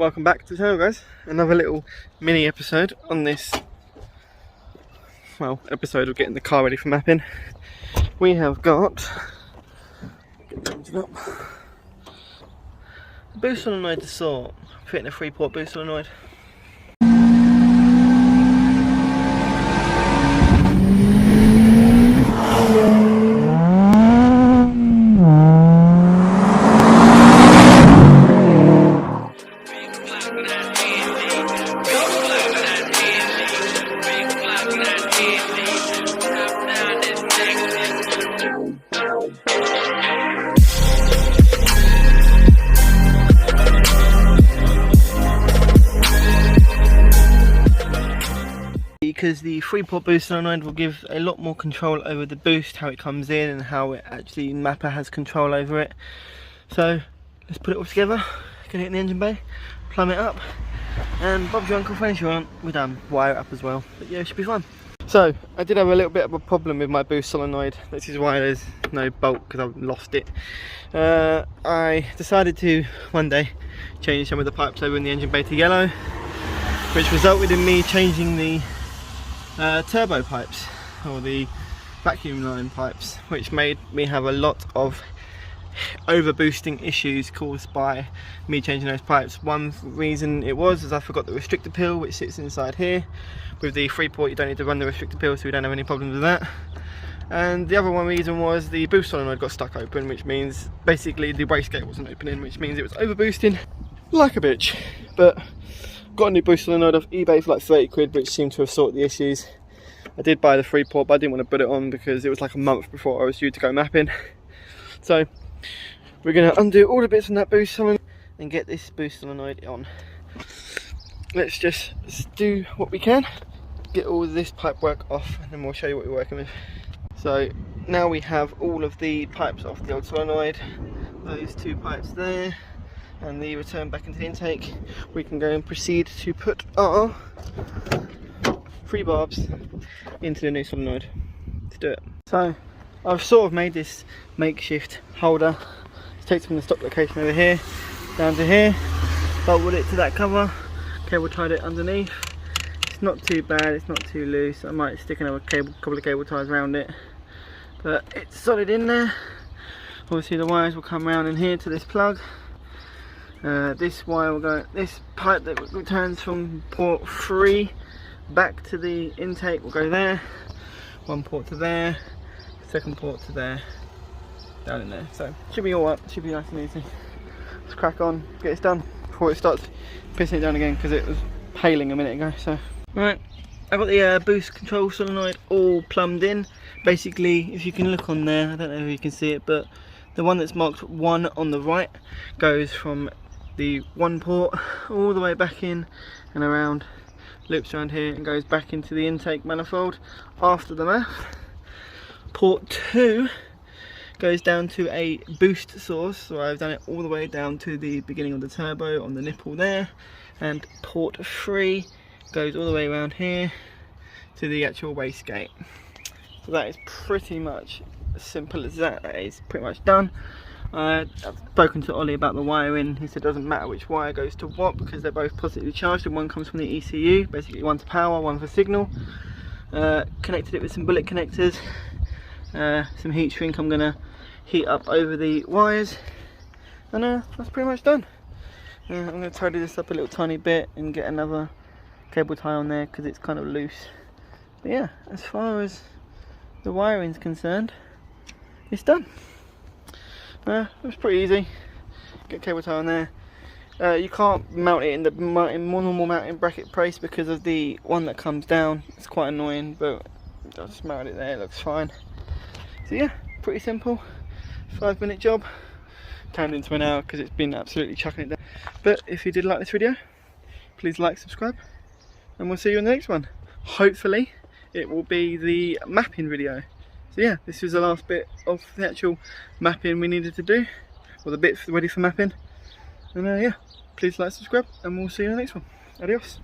Welcome back to the channel, guys. Another little mini episode on this, well, episode of getting the car ready for mapping. We have got, a boost solenoid to sort, fitting a 3-port boost solenoid. Because the 3-port boost solenoid will give a lot more control over the boost, how it comes in and how it actually mapper has control over it. So let's put it all together, get it in the engine bay, plumb it up, and Bob's your uncle, friends your aunt, we're done. Wire it up as well, but yeah, it should be fun. So I did have a little bit of a problem with my boost solenoid. This is why there's no bolt, because I've lost it. I decided to one day change some of the pipes over in the engine bay to yellow, which resulted in me changing the turbo pipes, or the vacuum line pipes, which made me have a lot of over boosting issues caused by me changing those pipes. One reason it was I forgot the restrictor peel, which sits inside here. With the 3-port you don't need to run the restrictor peel, so we don't have any problems with that. And the other one reason was the boost solenoid got stuck open, which means basically the wastegate wasn't opening, which means it was over boosting like a bitch. But got a new boost solenoid off eBay for like 30 quid, which seemed to have sorted the issues. I did buy the 3-port, but I didn't want to put it on because it was like a month before I was due to go mapping. So we're going to undo all the bits on that boost solenoid and get this boost solenoid on. Let's just do what we can, get all of this pipe work off, and then we'll show you what we're working with. So now we have all of the pipes off the old solenoid, those 2 pipes there, and the return back into the intake. We can go and proceed to put our 3 barbs into the new solenoid. Let's do it. So I've sort of made this makeshift holder. It takes from the stock location over here down to here, bolted it to that cover, cable tied it underneath. It's not too bad, it's not too loose. I might stick another couple of cable ties around it, but it's solid in there. Obviously the wires will come around in here to this plug. This wire will go, this pipe that returns from port 3 back to the intake will go there. 1 port to there, 2nd port to there, down in there. So should be alright, should be nice and easy. Let's crack on, get this done before it starts pissing it down again, because it was hailing a minute ago. So right, I've got the boost control solenoid all plumbed in. Basically, if you can look on there, I don't know if you can see it, but the one that's marked 1 on the right goes from the 1 port all the way back in and around, loops around here and goes back into the intake manifold after the map. Port 2 goes down to a boost source, so I've done it all the way down to the beginning of the turbo on the nipple there, and port 3 goes all the way around here to the actual wastegate. So that is pretty much as simple as that. That is pretty much done. I've spoken to Ollie about the wiring. He said it doesn't matter which wire goes to what, because they're both positively charged, and one comes from the ECU, basically one to power, one for signal. Connected it with some bullet connectors, some heat shrink I'm going to heat up over the wires, and that's pretty much done. I'm going to tidy this up a little tiny bit and get another cable tie on there because it's kind of loose. But yeah, as far as the wiring's concerned, it's done. It was pretty easy. Get cable tie on there. You can't mount it in the normal mounting bracket brace because of the one that comes down. It's quite annoying, but I just mounted it there, it looks fine. So yeah, pretty simple. 5-minute job. Turned into an hour because it's been absolutely chucking it down. But if you did like this video, please like, subscribe, and we'll see you in the next one. Hopefully it will be the mapping video. So yeah, this was the last bit of the actual mapping we needed to do, or the bits ready for mapping. And yeah, please like, subscribe, and we'll see you in the next one. Adios.